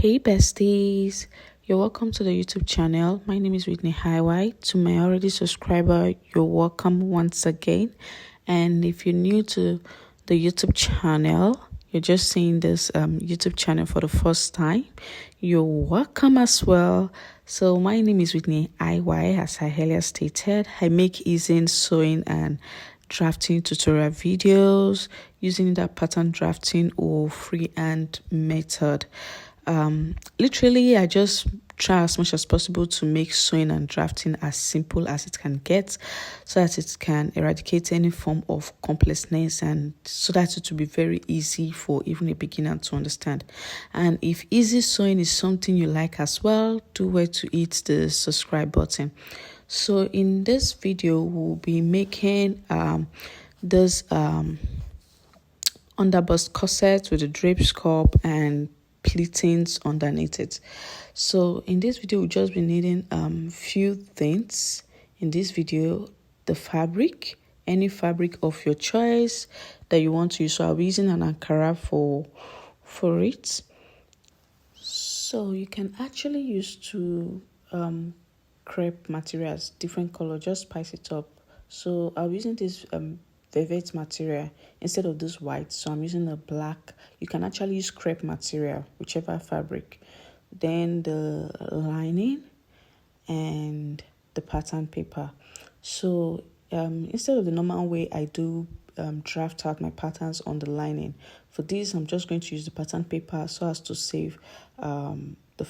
Hey besties, you're welcome to the YouTube channel. My name is Whitney Highway. To my already subscriber, you're welcome once again. And if you're new to the YouTube channel, you're just seeing this YouTube channel for the first time, you're welcome as well. So my name is Whitney Highway, as I earlier stated. I make easing, sewing, and drafting tutorial videos using that pattern drafting or freehand method. Literally, I just try as much as possible to make sewing and drafting as simple as it can get, so that it can eradicate any form of complexness, and so that it will be very easy for even a beginner to understand. And if easy sewing is something you like as well, do well to hit the subscribe button. So in this video, we'll be making this underbust corset with a drape scarf and pleatings underneath it. So in this video, we'll just be needing few things. In this video, the fabric, any fabric of your choice that you want to use. So I'll be using an Ankara for it. So you can actually use two crepe materials, different color, just spice it up. So I'll be using this velvet material instead of this white, so I'm using a black. You can actually use crepe material, whichever fabric. Then the lining and the pattern paper. So instead of the normal way I do draft out my patterns on the lining, for this I'm just going to use the pattern paper so as to save the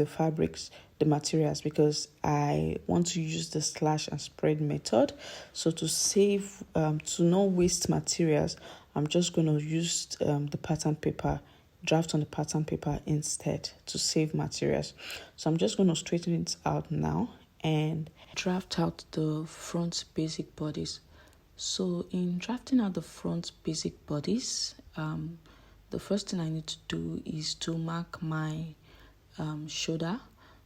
fabrics, the materials, because I want to use the slash and spread method. So to save, to not waste materials, I'm just going to use the pattern paper, draft on the pattern paper instead to save materials. So I'm just going to straighten it out now and draft out the front basic bodies. So in drafting out the front basic bodies, the first thing I need to do is to mark my shoulder.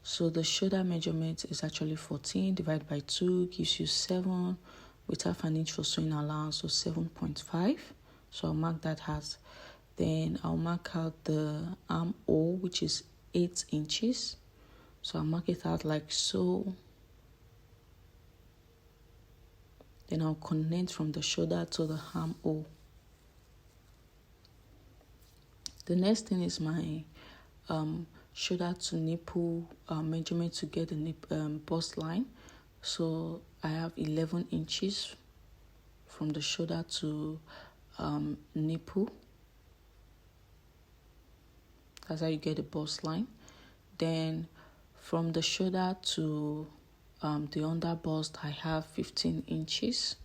So the shoulder measurement is actually 14 divided by 2 gives you 7 with half an inch for sewing allowance, so 7.5. So I'll mark that as. Then I'll mark out the armhole, which is 8 inches. So I'll mark it out like so. Then I'll connect from the shoulder to the armhole. The next thing is my shoulder to nipple measurement to get the bust line. So I have 11 inches from the shoulder to nipple. That's how you get the bust line. Then from the shoulder to the under bust, I have 15 inches.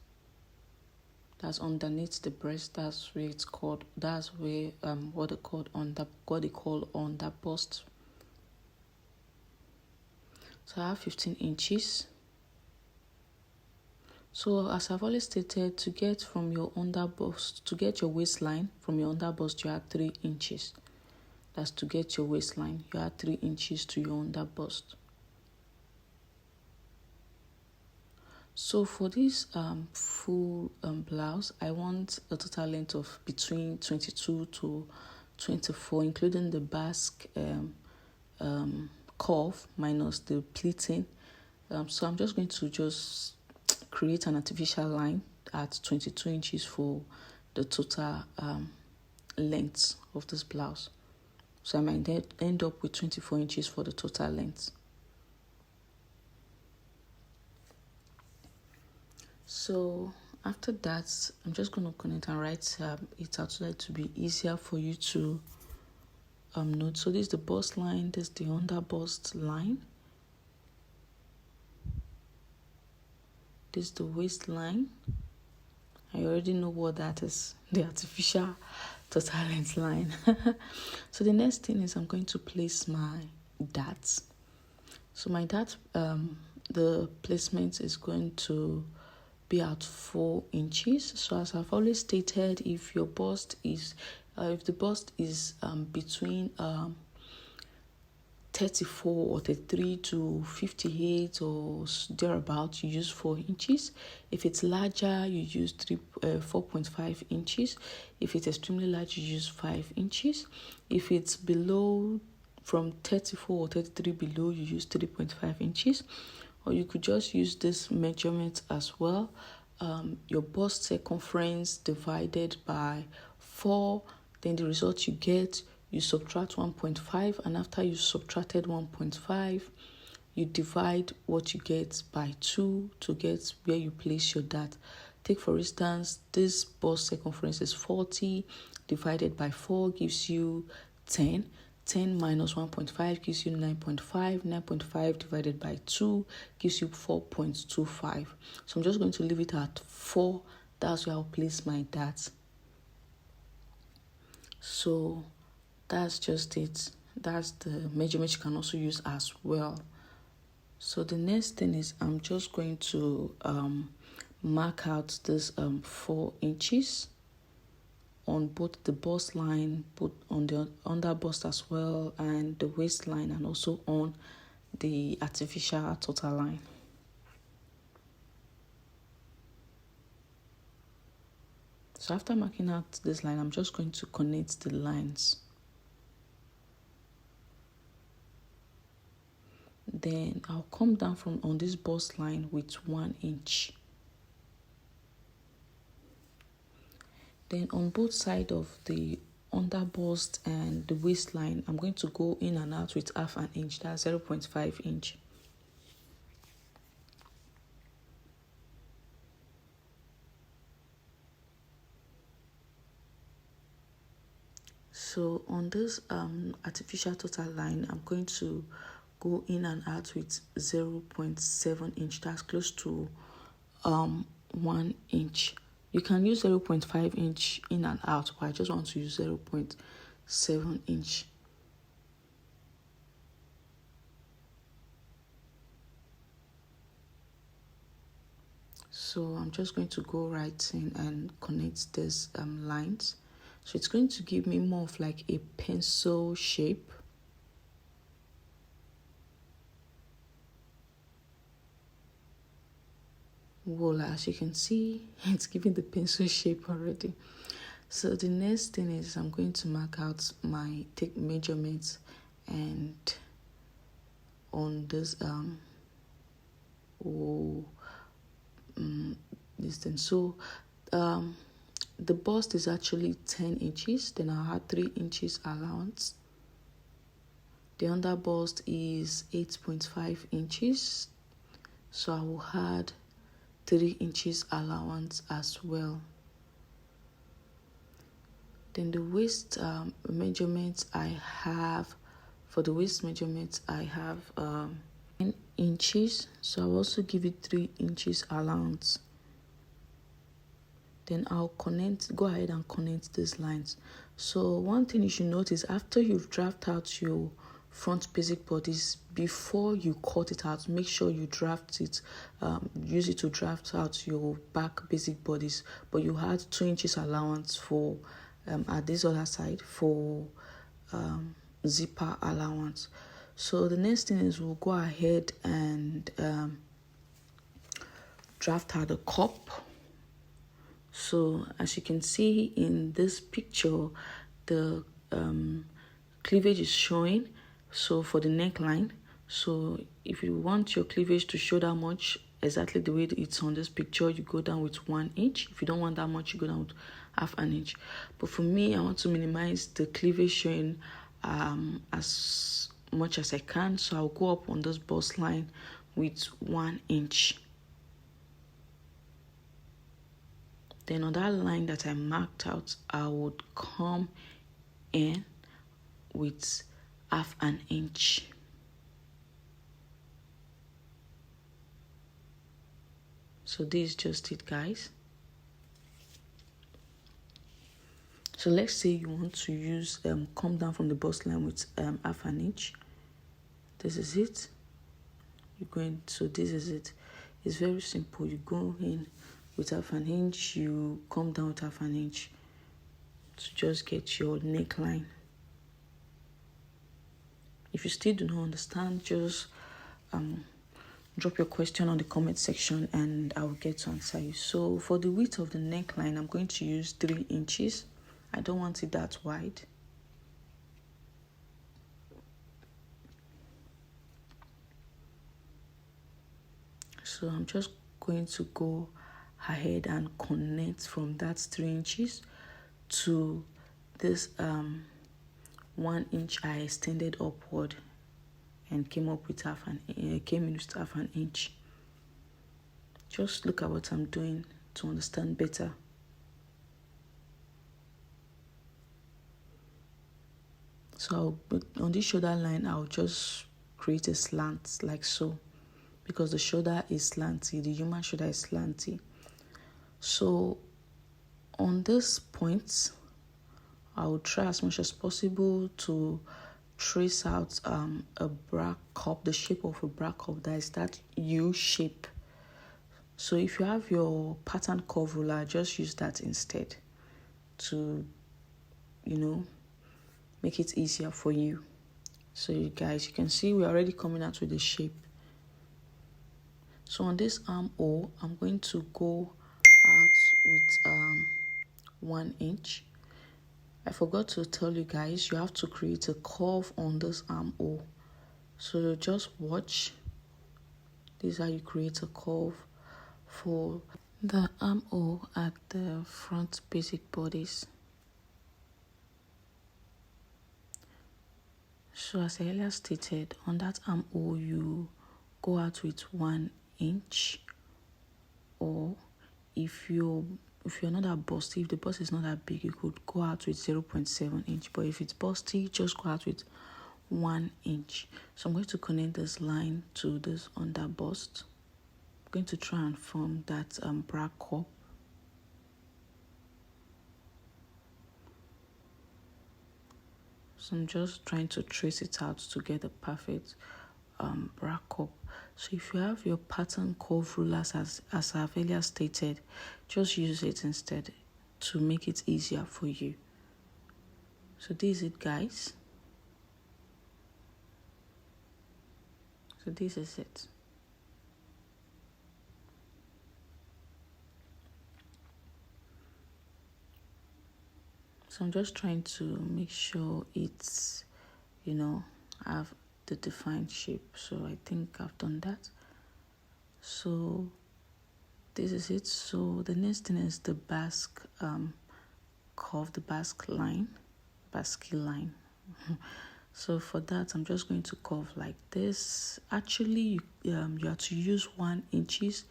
That's underneath the breast. That's where it's called. That's where what they call under bust. So I have 15 inches. So as I've always stated, to get from your under bust, to get your waistline from your under bust, you have 3 inches. That's to get your waistline. You have 3 inches to your under bust. So for this full blouse, I want a total length of between 22 to 24, including the basque curve minus the pleating. So I'm just going to just create an artificial line at 22 inches for the total length of this blouse. So I might end up with 24 inches for the total length. So after that, I'm just going to connect and write it out so that it will be easier for you to note. So this is the bust line, this is the under bust line. This is the waistline. I already know what that is, the artificial total length line. So the next thing is I'm going to place my darts. So my dart, the placement is going to be at 4 inches. So as I've always stated, if your bust is if the bust is between 34 or 33 to 58 or thereabout, you use 4 inches. If it's larger, you use 4.5 inches. If it's extremely large, you use 5 inches. If it's below from 34 or 33 below, you use 3.5 inches, or you could just use this measurement as well. Your bust circumference divided by 4, then the result you get, you subtract 1.5, and after you subtracted 1.5, you divide what you get by 2 to get where you place your dart. Take for instance, this bust circumference is 40, divided by 4 gives you 10. 10 minus 1.5 gives you 9.5. 9.5 divided by 2 gives you 4.25. So I'm just going to leave it at 4. That's where I'll place my dart. So that's just it. That's the measurement you can also use as well. So the next thing is I'm just going to mark out this 4 inches on both the bust line, both on the underbust as well, and the waistline, and also on the artificial total line. So after marking out this line, I'm just going to connect the lines. Then I'll come down from on this bust line with 1 inch. Then on both sides of the underbust and the waistline, I'm going to go in and out with half an inch. That's 0.5 inch. So on this artificial total line, I'm going to go in and out with 0.7 inch. That's close to 1 inch. You can use 0.5 inch in and out, but I just want to use 0.7 inch. So I'm just going to go right in and connect these lines. So it's going to give me more of like a pencil shape. Voila, as you can see, it's giving the pencil shape already. So the next thing is I'm going to mark out my tape measurements, and on this this thing. So the bust is actually 10 inches, then I had 3 inches allowance. The under bust is 8.5 inches, so I will add 3 inches allowance as well. Then the waist measurements I have, for the waist measurements I have 10 inches, so I'll also give it 3 inches allowance. Then I'll go ahead and connect these lines. So one thing you should notice, after you draft out your front basic bodice, before you cut it out, make sure you draft it, use it to draft out your back basic bodice, but you had 2 inches allowance for at this other side for zipper allowance. So the next thing is we'll go ahead and draft out the cup. So as you can see in this picture, the cleavage is showing. So for the neckline, so if you want your cleavage to show that much, exactly the way it's on this picture, you go down with 1 inch. If you don't want that much, you go down with half an inch. But for me, I want to minimize the cleavage showing as much as I can, so I'll go up on this bust line with 1 inch. Then on that line that I marked out, I would come in with half an inch. So this is just it, guys. So let's say you want to use come down from the bust line with half an inch. This is it. So this is it. It's very simple. You go in with half an inch, you come down with half an inch to just get your neckline. If you still do not understand, just drop your question on the comment section and I will get to answer you. So for the width of the neckline, I'm going to use 3 inches. I don't want it that wide. So I'm just going to go ahead and connect from that 3 inches to this 1 inch I extended upward and came in with half an inch. Just look at what I'm doing to understand better. So on this shoulder line, I'll just create a slant like so, because the shoulder is slanty, the human shoulder is slanty. So on this point, I will try as much as possible to trace out a bra cup, the shape of a bra cup, that is that U shape. So if you have your pattern curve ruler, just use that instead to, make it easier for you. So you guys, you can see we're already coming out with the shape. So on this armhole, I'm going to go out with 1 inch. I forgot to tell you guys, you have to create a curve on this armhole. So just watch. This is how you create a curve for the armhole at the front basic bodice. So as I earlier stated, on that armhole you go out with 1 inch, or if you're not that busty, if the bust is not that big, you could go out with 0.7 inch. But if it's busty, just go out with 1 inch. So I'm going to connect this line to this underbust. I'm going to try and form that bra cup. So I'm just trying to trace it out to get a perfect bra cup. So if you have your pattern curve rulers, as I've earlier stated, just use it instead to make it easier for you. So this is it, guys. So this is it. So I'm just trying to make sure it's, have the defined shape. So I think I've done that. So this is it. So the next thing is the basque curve, the basque line. So for that, I'm just going to curve like this. Actually, you have to use 1 inches.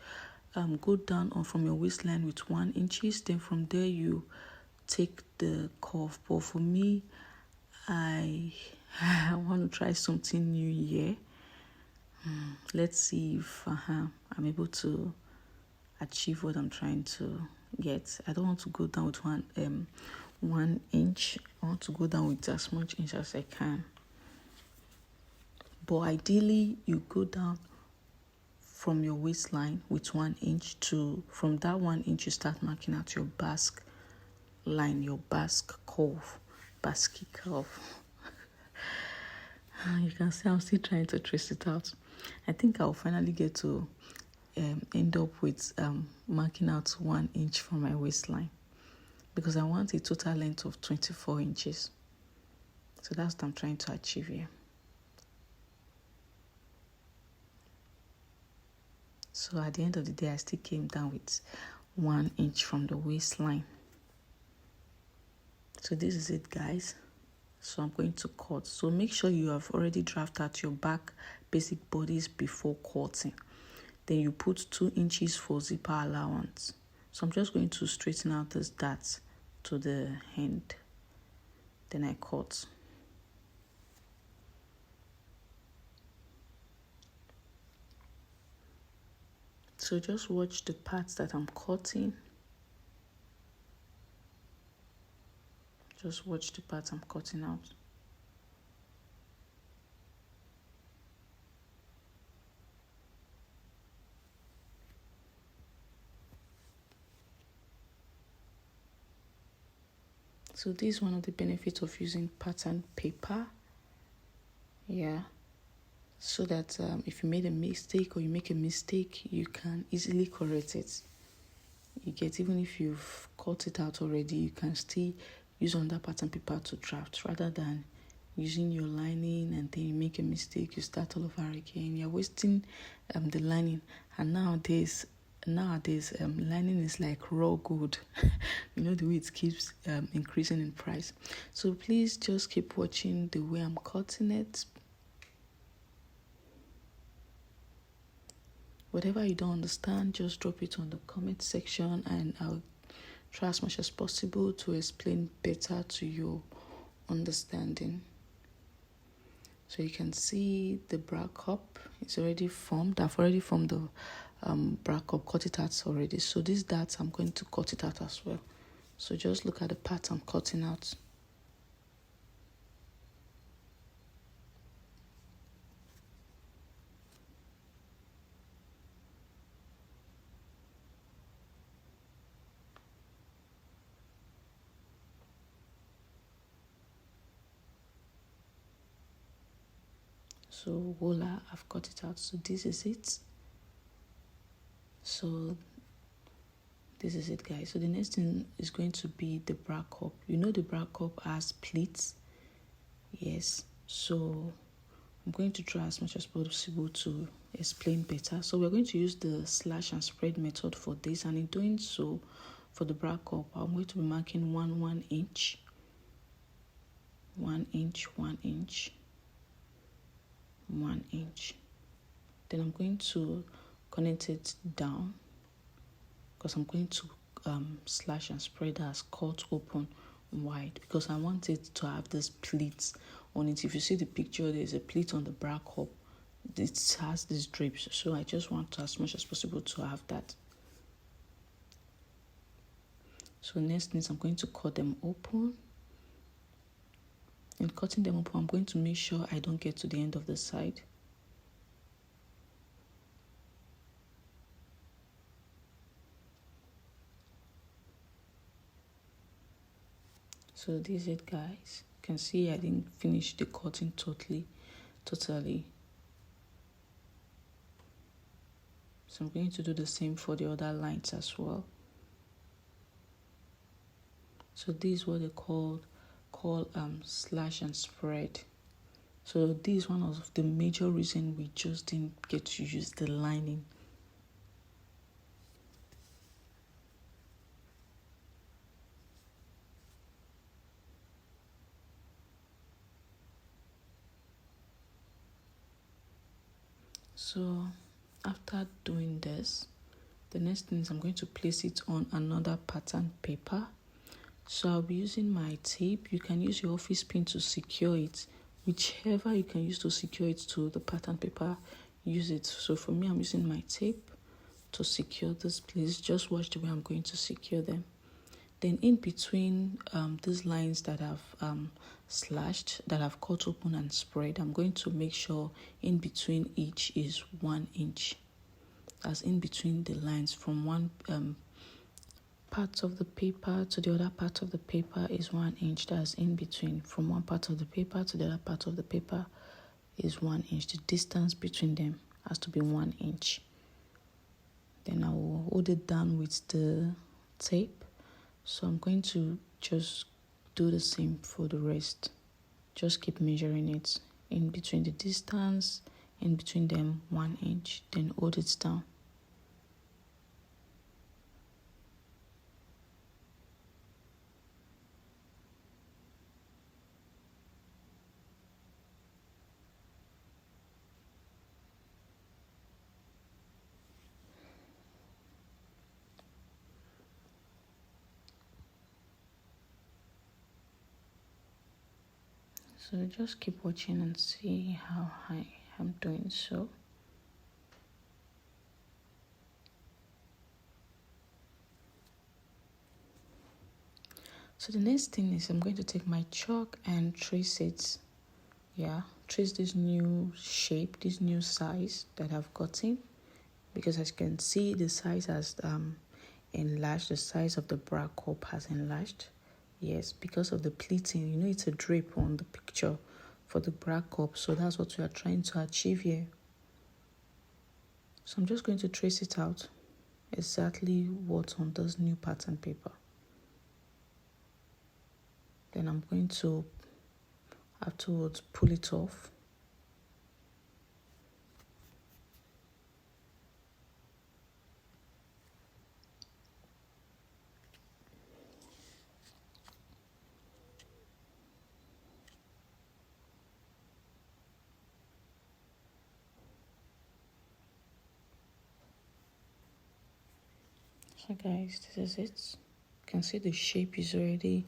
Go down from your waistline with 1 inches. Then from there, you take the curve. But for me, I want to try something new here. Let's see if I'm able to achieve what I'm trying to get. I don't want to go down with 1 inch. I want to go down with as much inch as I can. But ideally, you go down from your waistline with 1 inch from that 1 inch, you start marking out your basque line, your basque curve. You can see I'm still trying to trace it out. I think I'll finally get to end up with marking out 1 inch from my waistline, because I want a total length of 24 inches. So that's what I'm trying to achieve here. So at the end of the day, I still came down with 1 inch from the waistline. So this is it, guys. So I'm going to cut. So make sure you have already drafted out your back basic bodice before cutting. Then you put 2 inches for zipper allowance. So I'm just going to straighten out this dart to the end. Then I cut. So just watch the parts that I'm cutting. Just watch the parts I'm cutting out. So this is one of the benefits of using pattern paper. Yeah. So that if you made a mistake or you make a mistake, you can easily correct it. You get, even if you've cut it out already, you can still use on that pattern paper to draft, rather than using your lining, and then you make a mistake, you start all over again. You're wasting the lining. And nowadays lining is like raw gold. You know the way it keeps increasing in price. So please just keep watching the way I'm cutting it. Whatever you don't understand, just drop it on the comment section, and I'll try as much as possible to explain better to your understanding. So you can see the bra cup is already formed. I've already formed the bra cup, cut it out already. So these darts, I'm going to cut it out as well. So just look at the part I'm cutting out. So voila, I've cut it out. So this is it. So this is it, guys. So the next thing is going to be the bra cup. You know the bra cup has pleats. Yes. So I'm going to try as much as possible to explain better. So we're going to use the slash and spread method for this, and in doing so, for the bra cup, I'm going to be marking 1 inch, 1 inch, 1 inch, 1 inch. Then I'm going to connect it down, because I'm going to slash and spread as cut open wide, because I want it to have this pleats on it. If you see the picture, there's a pleat on the bra cup. It has these drapes, so I just want as much as possible to have that. So next is I'm going to cut them open. In cutting them open, I'm going to make sure I don't get to the end of the side. So this is it, guys. You can see I didn't finish the cutting totally. So I'm going to do the same for the other lines as well. So this is what they call slash and spread. So this is one of the major reasons we just didn't get to use the lining. So after doing this, the next thing is I'm going to place it on another pattern paper. So I'll be using my tape. You can use your office pin to secure it. Whichever you can use to secure it to the pattern paper, use it. So for me, I'm using my tape to secure this place. Just watch the way I'm going to secure them. Then in between these lines that I've slashed, that I've cut open and spread, I'm going to make sure in between each is 1 inch. That's in between the lines from one part of the paper to the other part of the paper is 1 inch. That's in between. From one part of the paper to the other part of the paper is 1 inch. The distance between them has to be 1 inch. Then I will hold it down with the tape. So I'm going to just do the same for the rest. Just keep measuring it in between the distance, in between them 1 inch, then hold it down. So just keep watching and see how I am doing so. So the next thing is I'm going to take my chalk and trace it. Trace this new shape, this new size that I've gotten. Because as you can see, the size has enlarged, the size of the bra cup has enlarged. Yes, because of the pleating. You know, it's a drape on the picture for the bra cup. So that's what we are trying to achieve here. So I'm just going to trace it out. Exactly what's on this new pattern paper. Then I'm going to afterwards pull it off. So guys, this is it. You can see the shape is already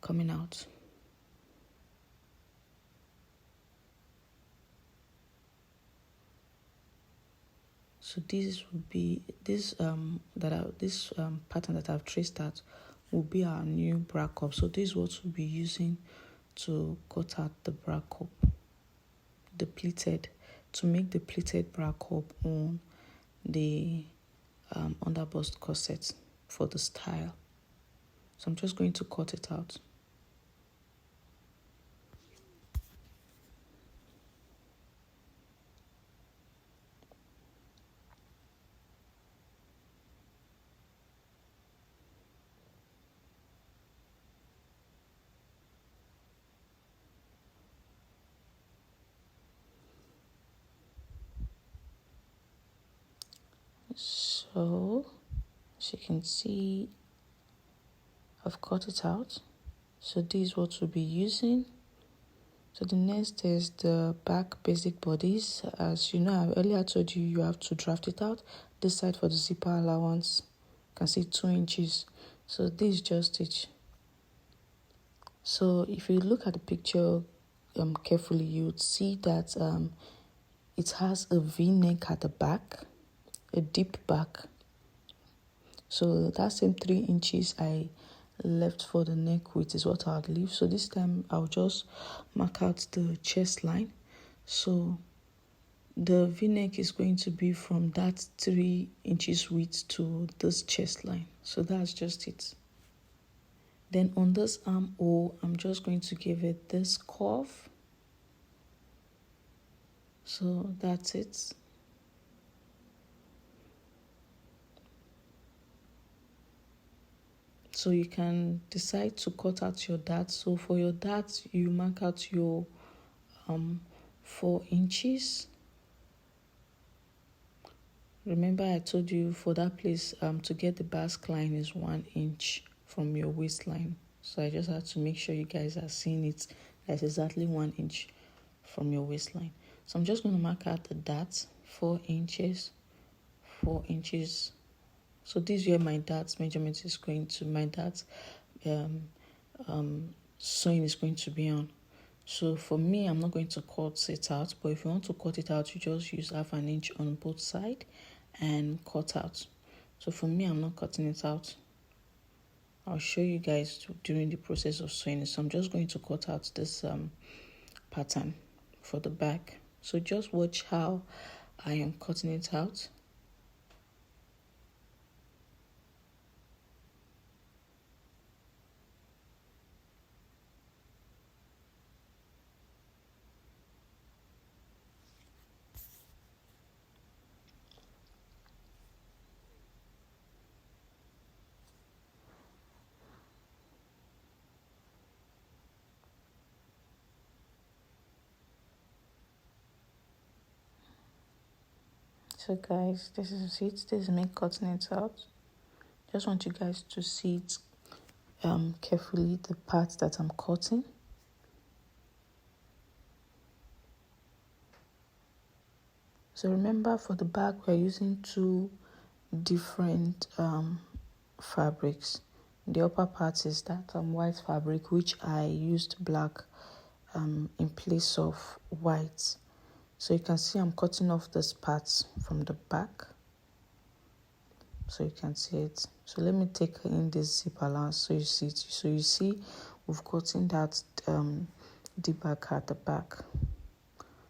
coming out. So this will be this pattern that I've traced out will be our new bra cup. So this is what we'll be using to cut out the bra cup, the pleated, to make the pleated bra cup on the underbust corset for the style. So I'm just going to cut it out. So as you can see, I've cut it out. So this is what we'll be using. So the next is the back basic bodice. As you know, I earlier told you have to draft it out. This side for the zipper allowance, you can see 2 inches. So this is just it. So if you look at the picture carefully, you would see that it has a V-neck at the back, a deep back. So that same 3 inches I left for the neck width is what I'll leave. So this time I'll just mark out the chest line. So the V-neck is going to be from that 3 inches width to this chest line. So that's just it. Then on this armhole, I'm just going to give it this curve. So that's it. So you can decide to cut out your dart. So for your dart, you mark out your 4 inches. Remember I told you for that place to get the basque line is 1 inch from your waistline. So I just had to make sure you guys are seeing it. That's exactly 1 inch from your waistline. So I'm just going to mark out the dart, 4 inches, 4 inches. So this is where my dart measurement is going to, my dart sewing is going to be on. So for me, I'm not going to cut it out, but if you want to cut it out, you just use 1/2 inch on both sides and cut out. So for me, I'm not cutting it out. I'll show you guys during the process of sewing. So I'm just going to cut out this pattern for the back. So just watch how I am cutting it out. So guys, this is it. This is me cutting it out. Just want you guys to see it carefully, the parts that I'm cutting. So remember, for the back, we're using 2 different fabrics. The upper part is that white fabric, which I used black in place of white. So you can see I'm cutting off this part from the back. So you can see it. So let me take in this zip allowance so you see it. So you see we've gotten that deep back at the back.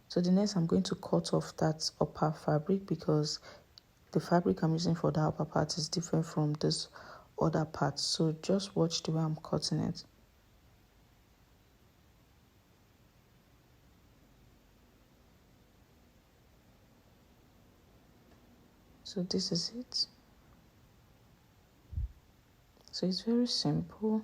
So the next I'm going to cut off that upper fabric because the fabric I'm using for the upper part is different from this other part. So just watch the way I'm cutting it. So this is it. So it's very simple.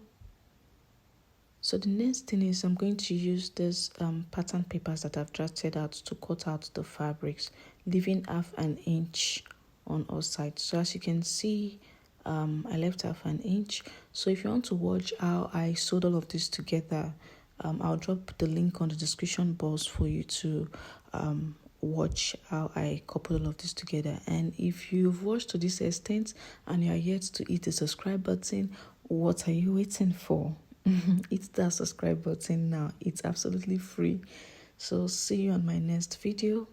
So the next thing is I'm going to use this pattern papers that I've drafted out to cut out the fabrics, leaving half an inch on all sides. So as you can see, I left half an inch. So if you want to watch how I sewed all of this together, I'll drop the link on the description box for you to watch how I couple all of this together. And if you've watched to this extent and you are yet to hit the subscribe button, what are you waiting for? Hit that subscribe button now. It's absolutely free. So see you on my next video.